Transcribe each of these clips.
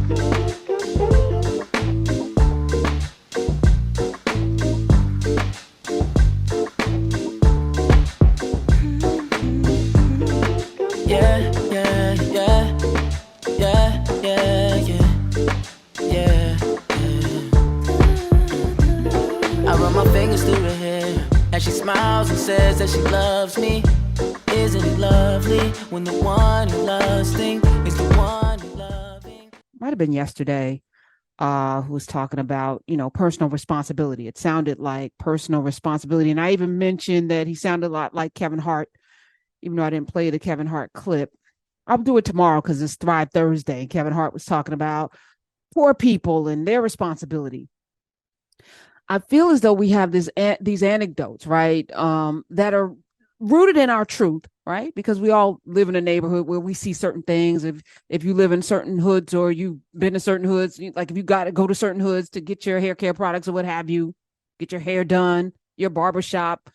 Yeah, yeah, yeah, yeah, yeah, yeah, yeah, yeah. I run my fingers through her hair as she smiles and says that she loves me. Isn't it lovely when the one you lusting is the one you're loving? Might have been yesterday, who was talking about, personal responsibility. It sounded like personal responsibility. And I even mentioned that he sounded a lot like Kevin Hart, even though I didn't play the Kevin Hart clip. I'll do it tomorrow because it's Thrive Thursday. Kevin Hart was talking about poor people and their responsibility. I feel as though we have these anecdotes, right, that are rooted in our truth, right? Because we all live in a neighborhood where we see certain things. If you live in certain hoods or you've been to certain hoods, like if you got to go to certain hoods to get your hair care products or what have you, get your hair done, your barbershop,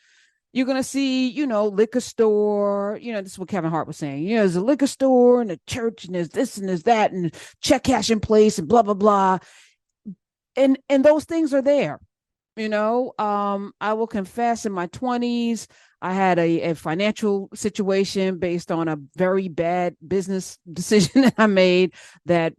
you're going to see, liquor store. This is what Kevin Hart was saying. There's a liquor store and a church and there's this and there's that and check cashing place and blah, blah, blah. And those things are there. I will confess in my 20s, I had a financial situation based on a very bad business decision that I made that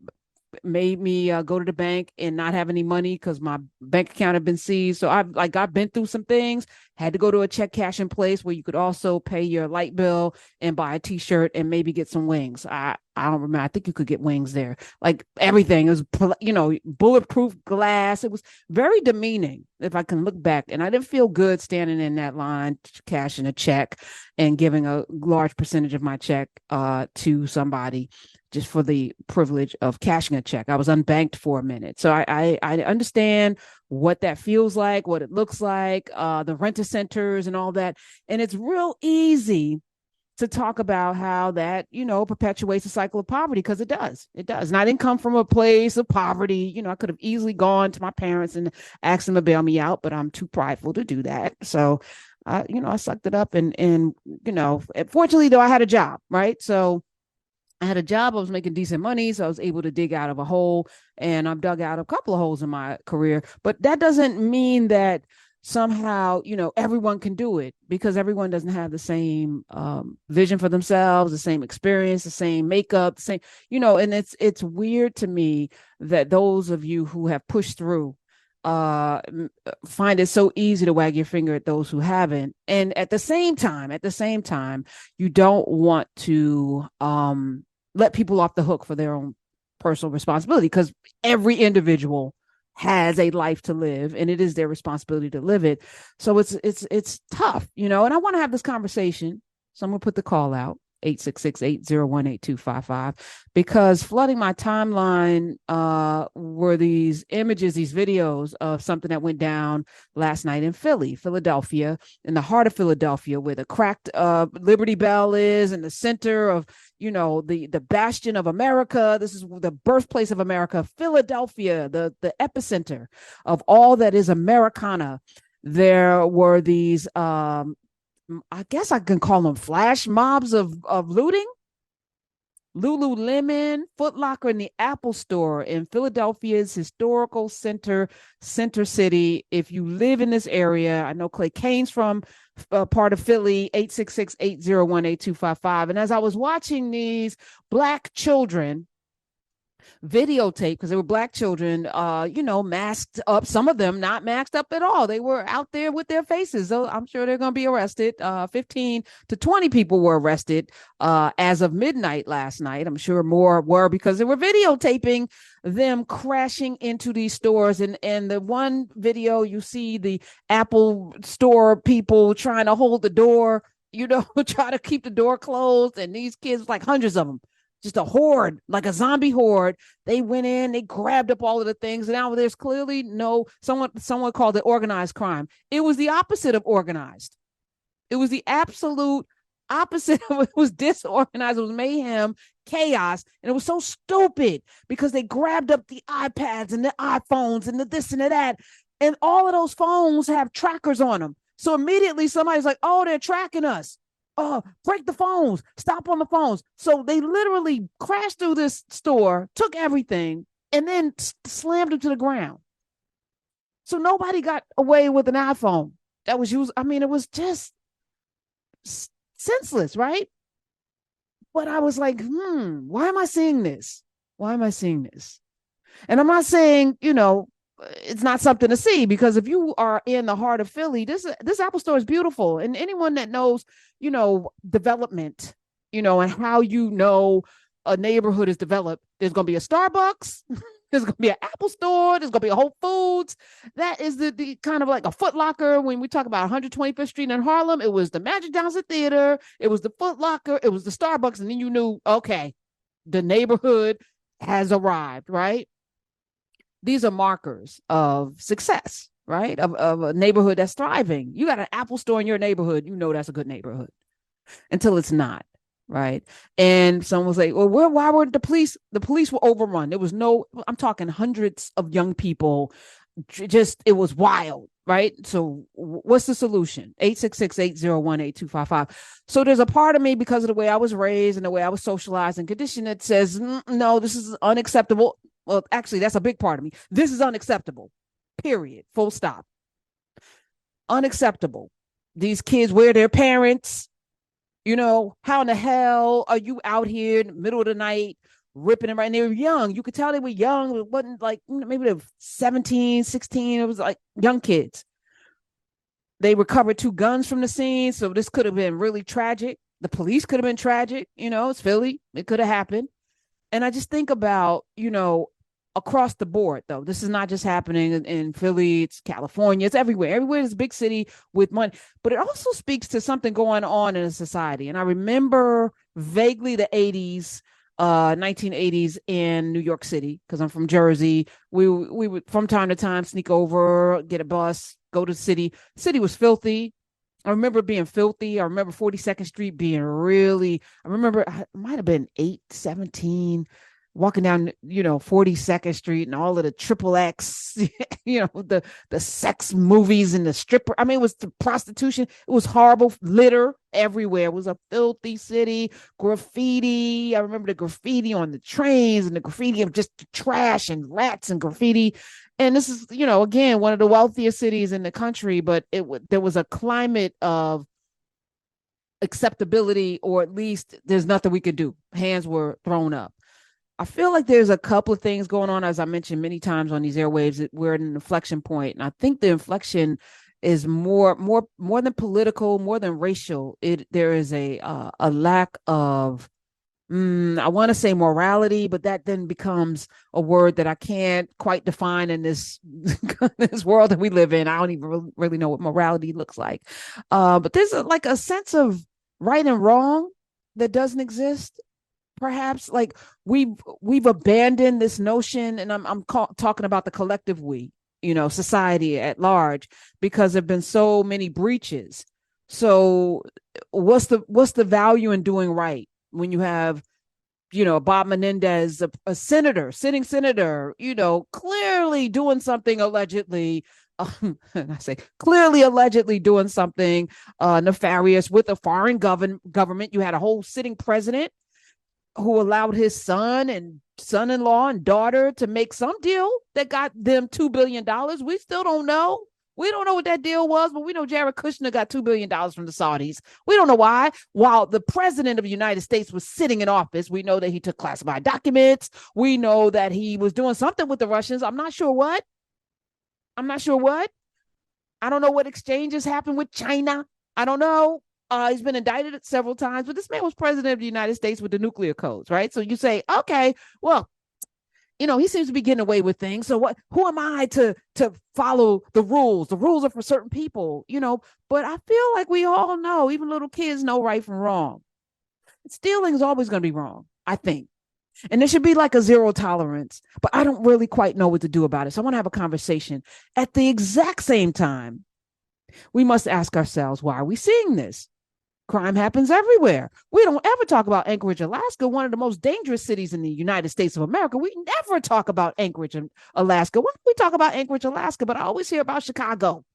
made me go to the bank and not have any money because my bank account had been seized. So I've been through some things, had to go to a check cashing place where you could also pay your light bill and buy a t-shirt and maybe get some wings. I don't remember. I think you could get wings there. Like everything, it was, bulletproof glass. It was very demeaning if I can look back. And I didn't feel good standing in that line, cashing a check and giving a large percentage of my check to somebody just for the privilege of cashing a check. I was unbanked for a minute. So I understand what that feels like, what it looks like, the renter centers and all that. And it's real easy to talk about how that, perpetuates the cycle of poverty, because it does. It does. And I didn't come from a place of poverty. I could have easily gone to my parents and asked them to bail me out, but I'm too prideful to do that. So, I sucked it up and fortunately though, I had a job, right? So I had a job. I was making decent money. So I was able to dig out of a hole, and I've dug out a couple of holes in my career. But that doesn't mean that somehow, everyone can do it, because everyone doesn't have the same vision for themselves, the same experience, the same makeup, the same, and it's weird to me that those of you who have pushed through find it so easy to wag your finger at those who haven't. And at the same time, you don't want to let people off the hook for their own personal responsibility, because every individual has a life to live and it is their responsibility to live it. So it's tough, and I want to have this conversation. So I'm going to put the call out, 866-801-8255, because flooding my timeline were these images, these videos of something that went down last night in Philadelphia, in the heart of Philadelphia, where the cracked Liberty Bell is, in the center of, the bastion of America. This is the birthplace of America, Philadelphia, the epicenter of all that is Americana. There were these I guess I can call them flash mobs of looting. Lululemon, Foot Locker, and the Apple Store in Philadelphia's historical center city. If you live in this area, I know Clay Kane's from part of Philly, 866-801-8255. And as I was watching these Black children videotape, because they were Black children, masked up, some of them not masked up at all. They were out there with their faces. So I'm sure they're going to be arrested. 15 to 20 people were arrested as of midnight last night. I'm sure more were, because they were videotaping them crashing into these stores. And the one video, you see the Apple Store people trying to hold the door, try to keep the door closed. And these kids, like hundreds of them, just a horde, like a zombie horde. They went in, they grabbed up all of the things. And now there's clearly someone called it organized crime. It was the opposite of organized. It was the absolute opposite of it. Was disorganized. It was mayhem, chaos. And it was so stupid because they grabbed up the iPads and the iPhones and the this and the that. And all of those phones have trackers on them. So immediately somebody's like, oh, they're tracking us. Oh, break the phones, stop on the phones. So they literally crashed through this store, took everything, and then slammed him to the ground. So nobody got away with an iPhone that was used. I mean, it was just senseless, right? But I was like, why am I seeing this? Why am I seeing this? And I'm not saying, it's not something to see, because if you are in the heart of Philly, this Apple store is beautiful. And anyone that knows, development, and how a neighborhood is developed, there's going to be a Starbucks, there's going to be an Apple store, there's going to be a Whole Foods. That is the kind of like a Foot Locker. When we talk about 125th Street in Harlem, it was the Magic Johnson Theater, it was the Foot Locker, it was the Starbucks, and then you knew, okay, the neighborhood has arrived, right? These are markers of success, right? Of a neighborhood that's thriving. You got an Apple store in your neighborhood, that's a good neighborhood, until it's not, right? And someone will say, well, why were the police? The police were overrun. There was I'm talking hundreds of young people. It was wild, right? So what's the solution? 866-801-8255. So there's a part of me, because of the way I was raised and the way I was socialized and conditioned, that says, no, this is unacceptable. Well, actually, that's a big part of me. This is unacceptable, period, full stop. Unacceptable. These kids wear their parents. How in the hell are you out here in the middle of the night ripping them? Right? And they were young. You could tell they were young. It wasn't like, maybe they were 17, 16. It was like young kids. They recovered 2 guns from the scene. So this could have been really tragic. The police could have been tragic. It's Philly. It could have happened. And I just think about, across the board, though, this is not just happening in Philly, it's California, it's everywhere. Everywhere is a big city with money. But it also speaks to something going on in a society. And I remember vaguely the 80s, 1980s in New York City, because I'm from Jersey. We would from time to time sneak over, get a bus, go to the city. The city was filthy. I remember it being filthy. I remember 42nd Street being I remember it might have been 817, walking down, 42nd Street, and all of the triple X, the sex movies and the stripper. I mean, it was the prostitution. It was horrible. Litter everywhere. It was a filthy city. Graffiti. I remember the graffiti on the trains, and the graffiti of just trash and rats and graffiti. And this is, again, one of the wealthiest cities in the country, but there was a climate of acceptability, or at least there's nothing we could do. Hands were thrown up. I feel like there's a couple of things going on, as I mentioned many times on these airwaves, that we're at an inflection point. And I think the inflection is more than political, more than racial. There is a lack of, I want to say morality, but that then becomes a word that I can't quite define in this this world that we live in. I don't even really know what morality looks like. But there's a sense of right and wrong that doesn't exist. Perhaps like we've abandoned this notion, and I'm talking about the collective we, society at large, because there've been so many breaches. So what's the value in doing right when you have, Bob Menendez, a sitting senator, clearly doing something allegedly, and I say clearly allegedly doing something nefarious with a foreign government. You had a whole sitting president who allowed his son and son-in-law and daughter to make some deal that got them $2 billion. We still don't know. We don't know what that deal was, but we know Jared Kushner got $2 billion from the Saudis. We don't know why. While the president of the United States was sitting in office, we know that he took classified documents. We know that he was doing something with the Russians. I'm not sure what. I don't know what exchanges happened with China. I don't know. He's been indicted several times, but this man was president of the United States with the nuclear codes, right? So you say, okay, well, he seems to be getting away with things. So who am I to follow the rules? The rules are for certain people, but I feel like we all know, even little kids know right from wrong. Stealing is always going to be wrong, I think. And there should be like a zero tolerance, but I don't really quite know what to do about it. So I want to have a conversation. At the exact same time, we must ask ourselves, why are we seeing this? Crime happens everywhere. We don't ever talk about Anchorage, Alaska, one of the most dangerous cities in the United States of America. We never talk about Anchorage, Alaska. Why don't we talk about Anchorage, Alaska? But I always hear about Chicago.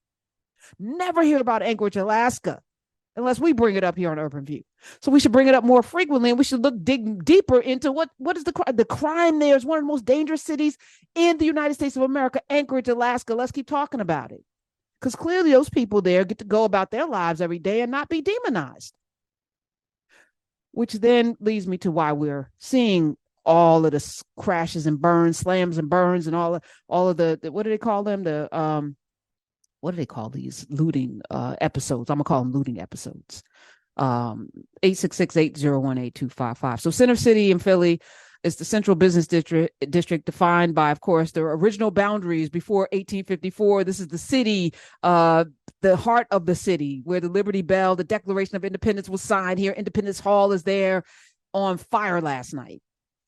Never hear about Anchorage, Alaska. unless we bring it up here on Urban View. So we should bring it up more frequently, and we should dig deeper into what is the crime there is one of the most dangerous cities in the United States of America, Anchorage, Alaska. Let's keep talking about it. Because clearly those people there get to go about their lives every day and not be demonized. Which then leads me to why we're seeing all of the crashes and burns, slams and burns, and all of the what do they call them? What do they call these looting episodes? I'm gonna call them looting episodes. 866-801-8255. So Center City in Philly is the central business district defined by, of course, the original boundaries before 1854. This is the city, the heart of the city, where the Liberty Bell, the Declaration of Independence, was signed here. Independence Hall is there, on fire last night.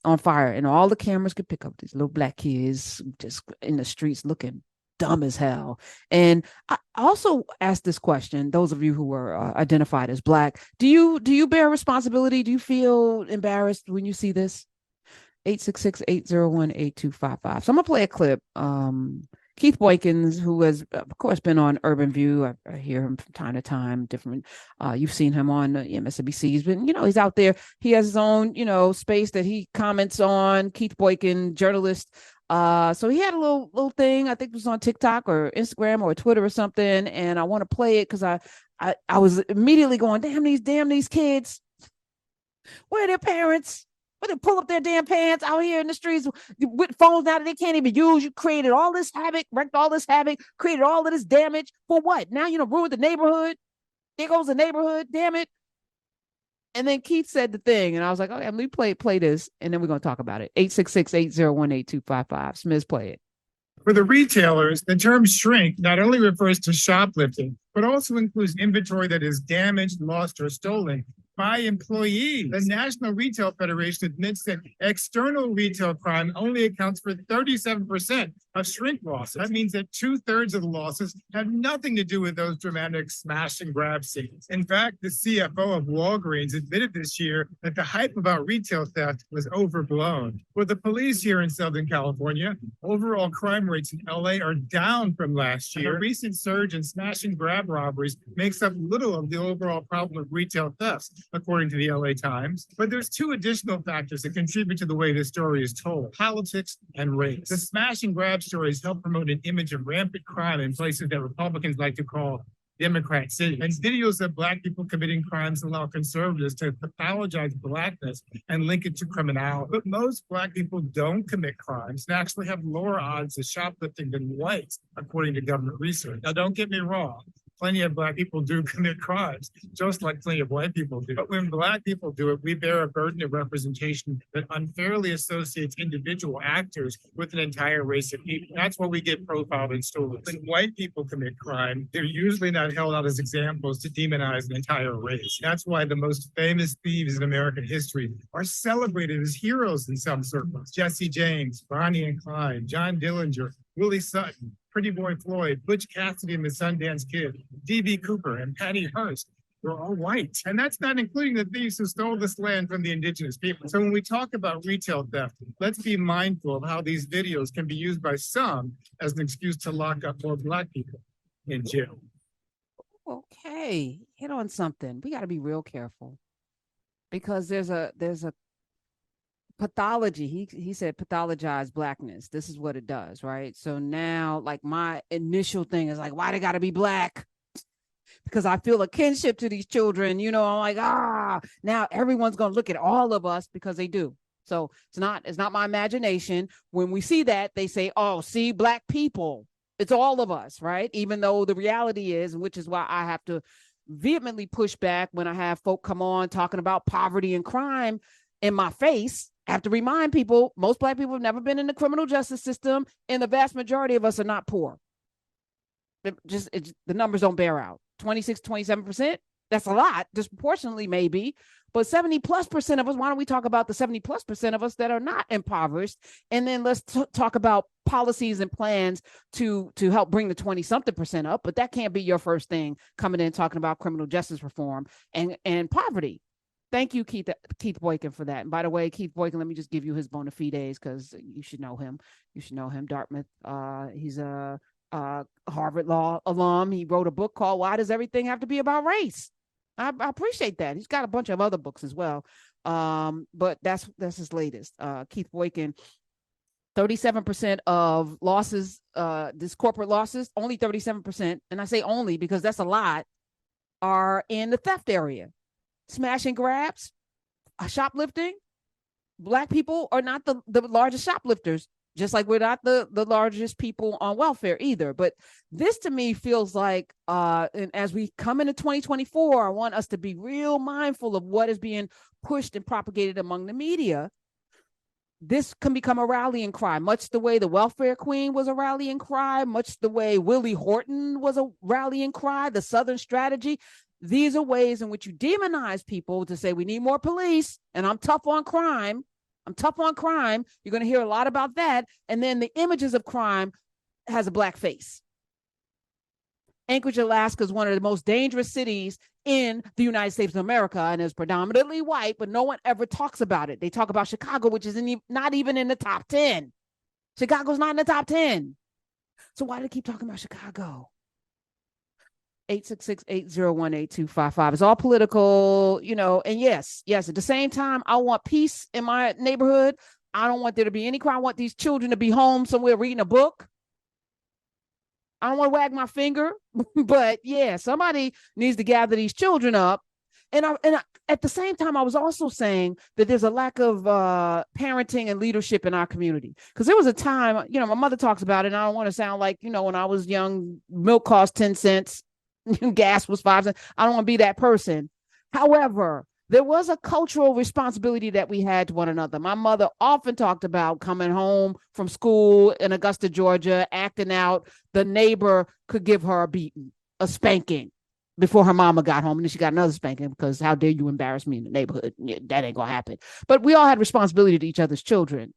On fire. And all the cameras could pick up these little black kids just in the streets looking dumb as hell. And I also asked this question, those of you who were identified as black, do you bear responsibility? Do you feel embarrassed when you see this? 866-801-8255. So I'm gonna play a clip. Keith Boykin, who has of course been on Urban View, I hear him from time to time, different, you've seen him on MSNBC. He's been, he's out there. He has his own, space that he comments on. Keith Boykin, journalist. So he had a little thing, I think it was on TikTok or Instagram or Twitter or something, and I want to play it because I was immediately going, damn these kids, where are their parents? But they pull up their damn pants out here in the streets with phones now that they can't even use. You created all this havoc, wrecked all this havoc, created all of this damage for what? Now ruined the neighborhood. There goes the neighborhood, damn it. And then Keith said the thing, and I was like, okay, let me play this, and then we're going to talk about it. 866-801-8255. Smith, play it. For the retailers, the term shrink not only refers to shoplifting, but also includes inventory that is damaged, lost, or stolen by employees. The National Retail Federation admits that external retail crime only accounts for 37% of shrink losses. That means that 2/3 of the losses have nothing to do with those dramatic smash and grab scenes. In fact, the CFO of Walgreens admitted this year that the hype about retail theft was overblown. For the police here in Southern California, overall crime rates in LA are down from last year. A recent surge in smash and grab robberies makes up little of the overall problem of retail thefts, according to the LA Times. But there's two additional factors that contribute to the way this story is told: politics and race. The smash and grab stories help promote an image of rampant crime in places that Republicans like to call Democrat cities. And videos of Black people committing crimes allow conservatives to pathologize Blackness and link it to criminality. But most Black people don't commit crimes and actually have lower odds of shoplifting than whites, according to government research. Now, don't get me wrong. Plenty of Black people do commit crimes, just like plenty of white people do. But when Black people do it, we bear a burden of representation that unfairly associates individual actors with an entire race of people. That's why we get profiled in stories. When white people commit crime, they're usually not held out as examples to demonize an entire race. That's why the most famous thieves in American history are celebrated as heroes in some circles. Jesse James, Bonnie and Clyde, John Dillinger, Willie Sutton, Pretty Boy Floyd, Butch Cassidy and the Sundance Kid, D.B. Cooper, and Patty Hearst. They're all white. And that's not including the thieves who stole this land from the indigenous people. So when we talk about retail theft, let's be mindful of how these videos can be used by some as an excuse to lock up more Black people in jail. Okay, hit on something. We got to be real careful because there's a pathology. He said pathologize Blackness. This is what it does, right? So now, like, my initial thing is like, why they gotta be Black? Because I feel a kinship to these children. I'm like, now everyone's gonna look at all of us because they do. So it's not my imagination. When we see that, they say, oh, see, Black people. It's all of us, right? Even though the reality is, which is why I have to vehemently push back when I have folk come on talking about poverty and crime in my face. I have to remind people, most Black people have never been in the criminal justice system, and the vast majority of us are not poor. The numbers don't bear out. 26, 27%, that's a lot, disproportionately maybe, but 70+% of us, why don't we talk about the 70+% of us that are not impoverished? And then let's talk about policies and plans to help bring the 20-something% up, but that can't be your first thing coming in talking about criminal justice reform and poverty. Thank you, Keith Boykin, for that. And by the way, Keith Boykin, let me just give you his bona fides because you should know him. You should know him, Dartmouth. He's a Harvard Law alum. He wrote a book called Why Does Everything Have to Be About Race? I appreciate that. He's got a bunch of other books as well. But that's his latest. Keith Boykin, 37% of losses, this corporate losses, only 37%. And I say only because that's a lot, are in the theft area. Smash and grabs, shoplifting. Black people are not the largest shoplifters, just like we're not the largest people on welfare either. But this to me feels like, and as we come into 2024, I want us to be real mindful of what is being pushed and propagated among the media. This can become a rallying cry, much the way the welfare queen was a rallying cry, much the way Willie Horton was a rallying cry, the Southern strategy. These are ways in which you demonize people to say we need more police, and I'm tough on crime. I'm tough on crime. You're going to hear a lot about that. And then the images of crime has a black face. Anchorage, Alaska is one of the most dangerous cities in the United States of America and is predominantly white, but no one ever talks about it. They talk about Chicago, which is not even in the top 10. Chicago's not in the top 10. So why do they keep talking about Chicago? 866-801-8255. It's all political, and yes, at the same time, I want peace in my neighborhood. I don't want there to be any crime. I want these children to be home somewhere reading a book. I don't want to wag my finger, but yeah, somebody needs to gather these children up. And at the same time, I was also saying that there's a lack of parenting and leadership in our community. Because there was a time, my mother talks about it, and I don't want to sound like, when I was young, milk cost 10 cents, gas was 5 cents. I don't want to be that person. However, there was a cultural responsibility that we had to one another. My mother often talked about coming home from school in Augusta, Georgia, acting out. The neighbor could give her a beating, a spanking before her mama got home. And then she got another spanking because how dare you embarrass me in the neighborhood? That ain't going to happen. But we all had responsibility to each other's children.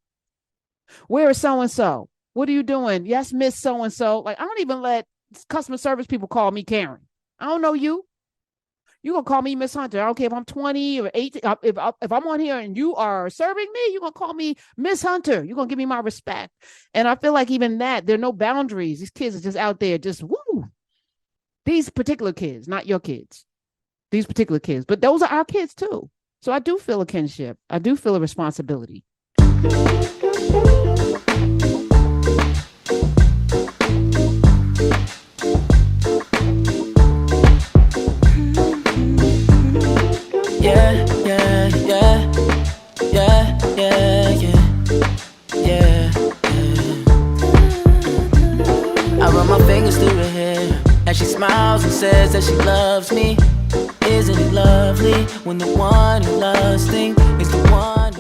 Where is so-and-so? What are you doing? Yes, Miss So-and-so. Like, I don't even let customer service people call me Karen. I don't know you. You're going to call me Miss Hunter. I don't care if I'm 20 or 18. If I'm on here and you are serving me, you're going to call me Miss Hunter. You're going to give me my respect. And I feel like even that, there are no boundaries. These kids are just out there just, woo. These particular kids, not your kids. These particular kids. But those are our kids too. So I do feel a kinship. I do feel a responsibility. As she smiles and says that she loves me. Isn't it lovely when the one you're lusting is the one